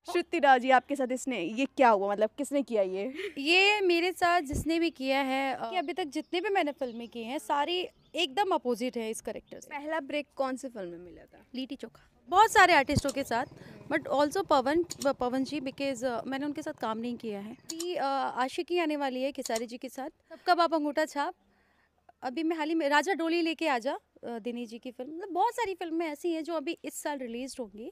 श्रुति राव जी आपके साथ इसने ये क्या हुआ, मतलब किसने किया ये मेरे साथ जिसने भी किया है कि अभी तक जितने भी मैंने फिल्में की हैं सारी एकदम अपोजिट है इस करेक्टर से। पहला ब्रेक कौन से फिल्म में मिला था? लिट्टी चोखा। बहुत सारे आर्टिस्टों के साथ, but also Pawan ji, because मैंने उनके साथ काम नहीं किया है। अभी आशिकी आने वाली है खेसारी जी के साथ, सबका बाप अंगूठा छाप। अभी मैं हाल ही में राजा डोली लेके आजा, दिनेश जी की फिल्म। मतलब बहुत सारी फिल्में ऐसी हैं जो अभी इस साल रिलीज होंगी।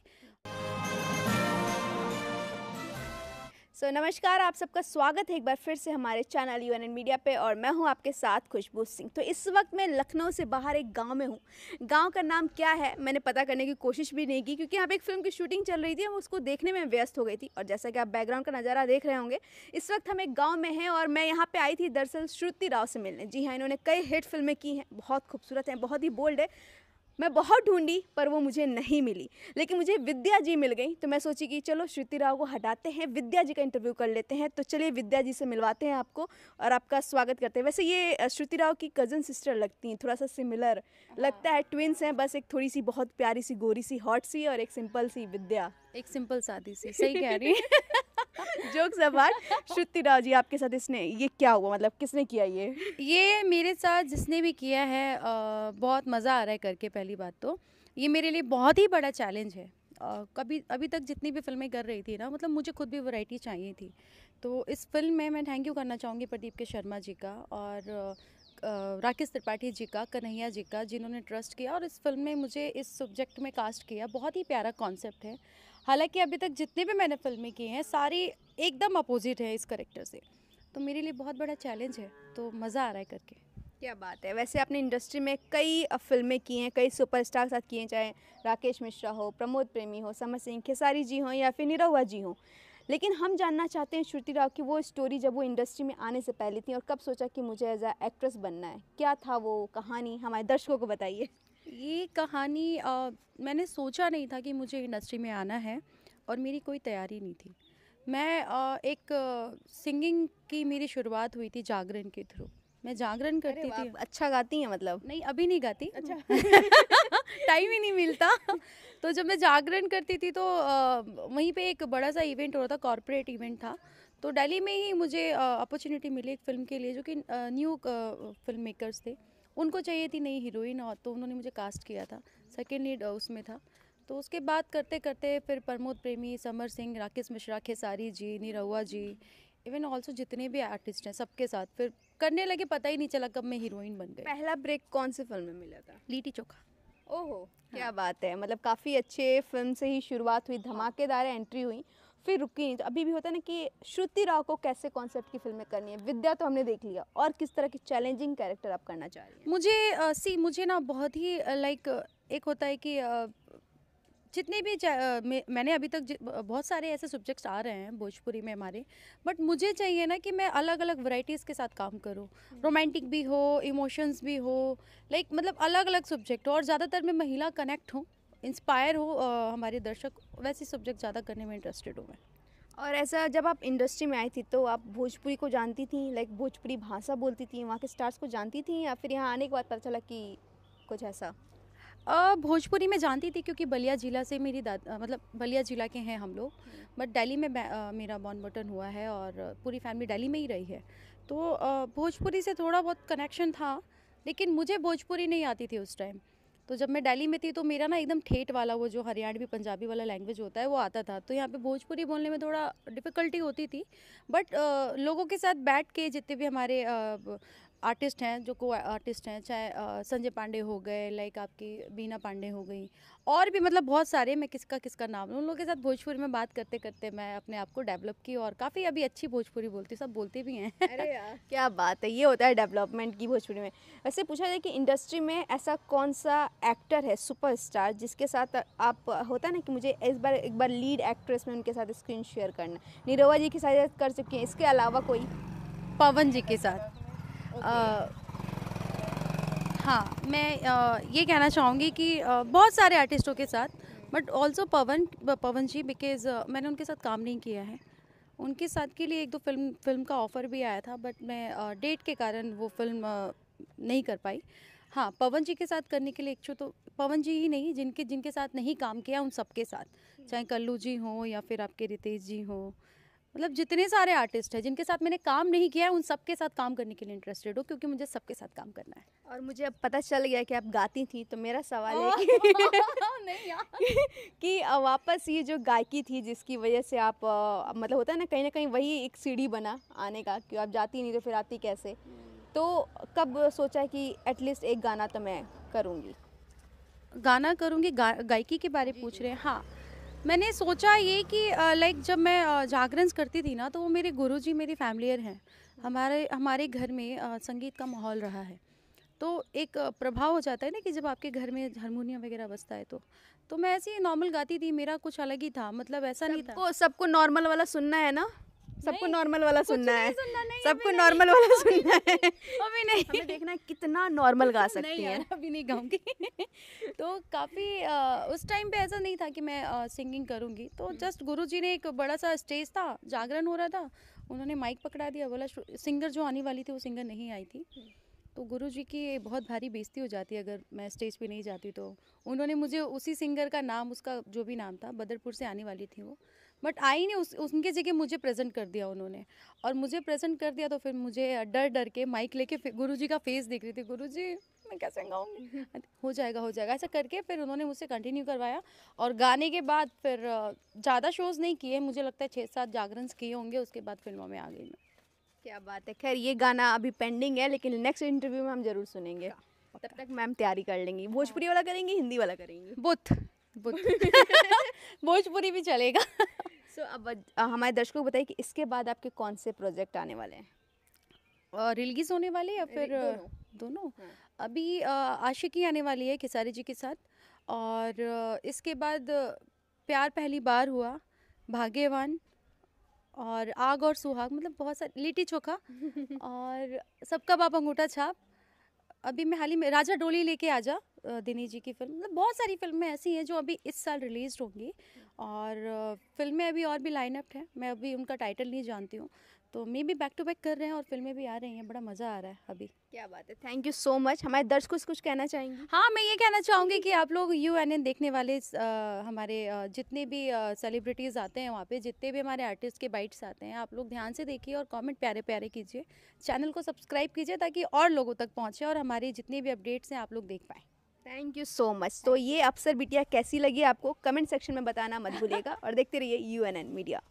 नमस्कार, आप सबका स्वागत है एक बार फिर से हमारे चैनल यूएनएन मीडिया पे, और मैं हूं आपके साथ खुशबू सिंह। तो इस वक्त मैं लखनऊ से बाहर एक गांव में हूं। गांव का नाम क्या है मैंने पता करने की कोशिश भी नहीं की, क्योंकि यहाँ पे एक फिल्म की शूटिंग चल रही थी, हम उसको देखने में व्यस्त हो गई थी। और जैसा कि आप बैकग्राउंड का नज़ारा देख रहे होंगे, इस वक्त हम एक गाँव में हैं और मैं यहाँ पर आई थी दरअसल श्रुति राव से मिलने। जी हाँ, इन्होंने कई हिट फिल्में की हैं, बहुत खूबसूरत हैं, बहुत ही बोल्ड है। मैं बहुत ढूंढी पर वो मुझे नहीं मिली, लेकिन मुझे विद्या जी मिल गई। तो मैं सोची कि चलो श्रुति राव को हटाते हैं, विद्या जी का इंटरव्यू कर लेते हैं। तो चलिए विद्या जी से मिलवाते हैं आपको और आपका स्वागत करते हैं। वैसे ये श्रुति राव की कज़न सिस्टर लगती हैं, थोड़ा सा सिमिलर लगता है, ट्विन्स हैं बस। एक थोड़ी सी बहुत प्यारी सी गोरी सी हॉट सी और एक सिंपल सी विद्या, एक सिंपल सादी सी। सही कह रही है। जोक्स अपार्ट, श्रुति राव जी आपके साथ इसने ये क्या हुआ, मतलब किसने किया ये मेरे साथ जिसने भी किया है बहुत मज़ा आ रहा है करके। पहली बात तो ये मेरे लिए बहुत ही बड़ा चैलेंज है। कभी अभी तक जितनी भी फिल्में कर रही थी ना, मतलब मुझे खुद भी वैरायटी चाहिए थी। तो इस फिल्म में मैं थैंक यू करना चाहूँगी प्रदीप के शर्मा जी का और राकेश त्रिपाठी जी का, कन्हैया जी का, जिन्होंने ट्रस्ट किया और इस फिल्म में मुझे इस सब्जेक्ट में कास्ट किया। बहुत ही प्यारा कॉन्सेप्ट है। हालांकि अभी तक जितने भी मैंने फिल्में की हैं सारी एकदम अपोजिट है इस करेक्टर से। तो मेरे लिए बहुत बड़ा चैलेंज है, तो मज़ा आ रहा है करके। क्या बात है। वैसे आपने इंडस्ट्री में कई फिल्में की हैं, कई सुपरस्टार के साथ की हैं, चाहे राकेश मिश्रा हो, प्रमोद प्रेमी हो, समर सिंह, खेसारी जी हो या फिर निरहुआ जी हो। लेकिन हम जानना चाहते हैं श्रुति राव की वो स्टोरी जब वो इंडस्ट्री में आने से पहले थी, और कब सोचा कि मुझे एज अ एक्ट्रेस बनना है। क्या था वो कहानी, हमारे दर्शकों को बताइए। ये कहानी मैंने सोचा नहीं था कि मुझे इंडस्ट्री में आना है और मेरी कोई तैयारी नहीं थी। मैं एक सिंगिंग की मेरी शुरुआत हुई थी जागरण के थ्रू। मैं जागरण करती थी। अच्छा गाती हैं मतलब? नहीं, अभी नहीं गाती। अच्छा। टाइम ही नहीं मिलता। तो जब मैं जागरण करती थी तो वहीं पे एक बड़ा सा इवेंट हो रहा था, कॉर्पोरेट इवेंट था। तो दिल्ली में ही मुझे अपॉर्चुनिटी मिली एक फ़िल्म के लिए, जो कि न्यू फिल्म मेकर्स थे, उनको चाहिए थी नई हीरोइन, और तो उन्होंने मुझे कास्ट किया था। सेकेंड लीड उसमें था। तो उसके बाद करते करते फिर प्रमोद प्रेमी, समर सिंह, राकेश मिश्रा, खेसारी जी, निरहुआ जी, इवन ऑल्सो जितने भी आर्टिस्ट हैं सबके साथ फिर करने लगे। पता ही नहीं चला कब मैं हीरोइन बन गई। पहला ब्रेक कौन से फिल्म में मिला था? लिट्टी चोखा। ओहो, क्या बात है। मतलब काफ़ी अच्छे फिल्म से ही शुरुआत हुई, धमाकेदार एंट्री हुई, फिर रुकी नहीं। तो अभी भी होता है ना कि श्रुति राव को कैसे कॉन्सेप्ट की फिल्में करनी है। विद्या तो हमने देख लिया, और किस तरह की चैलेंजिंग कैरेक्टर आप करना चाह रही हैं? मुझे ना बहुत ही लाइक एक होता है कि जितने भी मैंने अभी तक बहुत सारे ऐसे सब्जेक्ट्स आ रहे हैं भोजपुरी में हमारे, बट मुझे चाहिए ना कि मैं अलग अलग वैरायटीज़ के साथ काम करूँ। रोमांटिक भी हो, इमोशंस भी हो, लाइक मतलब अलग अलग सब्जेक्ट हो, और ज़्यादातर मैं महिला कनेक्ट हूँ, इंस्पायर हो हमारे दर्शक, वैसे सब्जेक्ट ज़्यादा करने में इंटरेस्टेड हूँ मैं। और ऐसा जब आप इंडस्ट्री में आई थी तो आप भोजपुरी को जानती थी, लाइक भोजपुरी भाषा बोलती थी, वहाँ के स्टार्स को जानती थी, या फिर यहाँ आने के बाद पता चला कि कुछ ऐसा? भोजपुरी में जानती थी, क्योंकि बलिया ज़िला से मेरी मतलब बलिया ज़िला के हैं हम लोग। बट दिल्ली में मेरा बॉर्न बटन हुआ है और पूरी फैमिली दिल्ली में ही रही है। तो भोजपुरी से थोड़ा बहुत कनेक्शन था, लेकिन मुझे भोजपुरी नहीं आती थी उस टाइम। तो जब मैं दिल्ली में थी तो मेरा ना एकदम ठेठ वाला, वो जो हरियाणवी पंजाबी वाला लैंग्वेज होता है, वो आता था। तो यहाँ पे भोजपुरी बोलने में थोड़ा डिफ़िकल्टी होती थी। बट लोगों के साथ बैठ के जितने भी हमारे आर्टिस्ट हैं, जो को आर्टिस्ट हैं, चाहे संजय पांडे हो गए, लाइक आपकी बीना पांडे हो गई, और भी मतलब बहुत सारे, मैं किसका किसका नाम लूँ, उन लोगों के साथ भोजपुरी में बात करते करते मैं अपने आप को डेवलप की, और काफ़ी अभी अच्छी भोजपुरी बोलती, सब बोलते भी हैं। अरे यार, क्या बात है। ये होता है डेवलपमेंट की भोजपुरी में। वैसे पूछा जाए कि इंडस्ट्री में ऐसा कौन सा एक्टर है सुपरस्टार जिसके साथ आप, होता है ना कि मुझे एक बार लीड एक्ट्रेस में उनके साथ स्क्रीन शेयर करना? निरहुआ जी के साथ कर चुकी हैं, इसके अलावा कोई? पवन जी के साथ। हाँ, मैं ये कहना चाहूँगी कि बहुत सारे आर्टिस्टों के साथ, but also Pawan ji, because मैंने उनके साथ काम नहीं किया है। उनके साथ के लिए एक दो फिल्म का ऑफ़र भी आया था, बट मैं डेट के कारण वो फिल्म नहीं कर पाई। हाँ, पवन जी के साथ करने के लिए इच्छुक, तो पवन जी ही नहीं, जिनके जिनके साथ नहीं काम किया उन सबके साथ, चाहे कल्लू जी हों या फिर आपके रितेश जी हों, मतलब जितने सारे आर्टिस्ट हैं जिनके साथ मैंने काम नहीं किया है उन सबके साथ काम करने के लिए इंटरेस्टेड हूँ, क्योंकि मुझे सबके साथ काम करना है। और मुझे अब पता चल गया कि आप गाती थी, तो मेरा सवाल है नहीं यार। कि वापस ये जो गायकी थी जिसकी वजह से आप मतलब होता है ना कहीं वही एक सीढ़ी बना आने का, कि आप जाती नहीं तो फिर आती कैसे, तो कब सोचा कि एटलीस्ट एक गाना तो मैं करूँगी? गाना करूँगी, गायकी के बारे पूछ रहे हैं? हाँ, मैंने सोचा ये कि लाइक जब मैं जागरण करती थी ना, तो वो मेरे गुरुजी मेरी फैमिलियर हैं। हमारे हमारे घर में संगीत का माहौल रहा है, तो एक प्रभाव हो जाता है ना कि जब आपके घर में हारमोनियम वगैरह बजता है तो मैं ऐसे ही नॉर्मल गाती थी, मेरा कुछ अलग ही था, मतलब ऐसा नहीं था। सबको नॉर्मल वाला सुनना है ना, सबको नहीं, नॉर्मल वाला कुछ सुनना नहीं है, सुनना, नहीं, सबको अभी नॉर्मल वाला सुनना है। अभी नहीं। हमें देखना है कितना नॉर्मल गा नहीं सकती यार, हैं। अभी नहीं गाऊंगी। तो काफ़ी उस टाइम पे ऐसा नहीं था कि मैं सिंगिंग करूंगी, तो जस्ट गुरुजी ने एक बड़ा सा स्टेज था, जागरण हो रहा था, उन्होंने माइक पकड़ा दिया, बोला सिंगर जो आने वाली थी वो सिंगर नहीं आई थी, तो गुरुजी की बहुत भारी बेइज्जती हो जाती अगर मैं स्टेज पे नहीं जाती, तो उन्होंने मुझे उसी सिंगर का नाम, उसका जो भी नाम था, बदरपुर से आने वाली थी वो, बट आई नहीं, उनके जगह मुझे प्रेजेंट कर दिया उन्होंने, और मुझे प्रेजेंट कर दिया तो फिर मुझे डर डर के माइक लेके गुरुजी का फेस देख रही थी, गुरुजी मैं कैसे गाऊंगी, हो जाएगा ऐसा करके फिर उन्होंने मुझसे कंटिन्यू करवाया, और गाने के बाद फिर ज़्यादा शोज़ नहीं किए, मुझे लगता है 6-7 जागरण किए होंगे, उसके बाद फिल्मों में आ गई मैं। क्या बात है। खैर ये गाना अभी पेंडिंग है, लेकिन नेक्स्ट इंटरव्यू में हम जरूर सुनेंगे। तब तक मैम तैयारी कर लेंगी। भोजपुरी वाला करेंगी, हिंदी वाला करेंगी? बुत बुत भोजपुरी भी चलेगा। अब हमारे दर्शकों को बताइए कि इसके बाद आपके कौन से प्रोजेक्ट आने वाले हैं? रिलीज होने वाले या फिर दोनों? हाँ। अभी आशिकी आने वाली है खेसारी जी के साथ, और इसके बाद प्यार पहली बार हुआ, भाग्यवान, और आग और सुहाग, मतलब बहुत सारे, लिट्टी चोखा और सबका बाप अंगूठा छाप, अभी मैं हाल ही में राजा डोली लेके आजा, दिनेश जी की फिल्म, मतलब बहुत सारी फिल्में ऐसी हैं जो अभी इस साल रिलीज होंगी, और फिल्में अभी और भी लाइनअप है, मैं अभी उनका टाइटल नहीं जानती हूँ, तो मे भी बैक टू बैक कर रहे हैं और फिल्में भी आ रही हैं, बड़ा मज़ा आ रहा है अभी। क्या बात है, थैंक यू सो मच। हमारे दर्शकों को कुछ कहना चाहेंगी? हाँ, मैं ये कहना चाहूँगी कि आप लोग UNN देखने वाले हमारे जितने भी सेलिब्रिटीज़ आते हैं वहाँ पे, जितने भी हमारे आर्टिस्ट के बाइट्स आते हैं, आप लोग ध्यान से देखिए और कमेंट प्यारे प्यारे कीजिए, चैनल को सब्सक्राइब कीजिए ताकि और लोगों तक पहुँचे और हमारी जितनी भी अपडेट्स हैं आप लोग देख पाएँ। Thank you so much. तो ये अप्सर बिटिया कैसी लगी आपको, कमेंट सेक्शन में बताना मत भूलिएगा और देखते रहिए UNN मीडिया।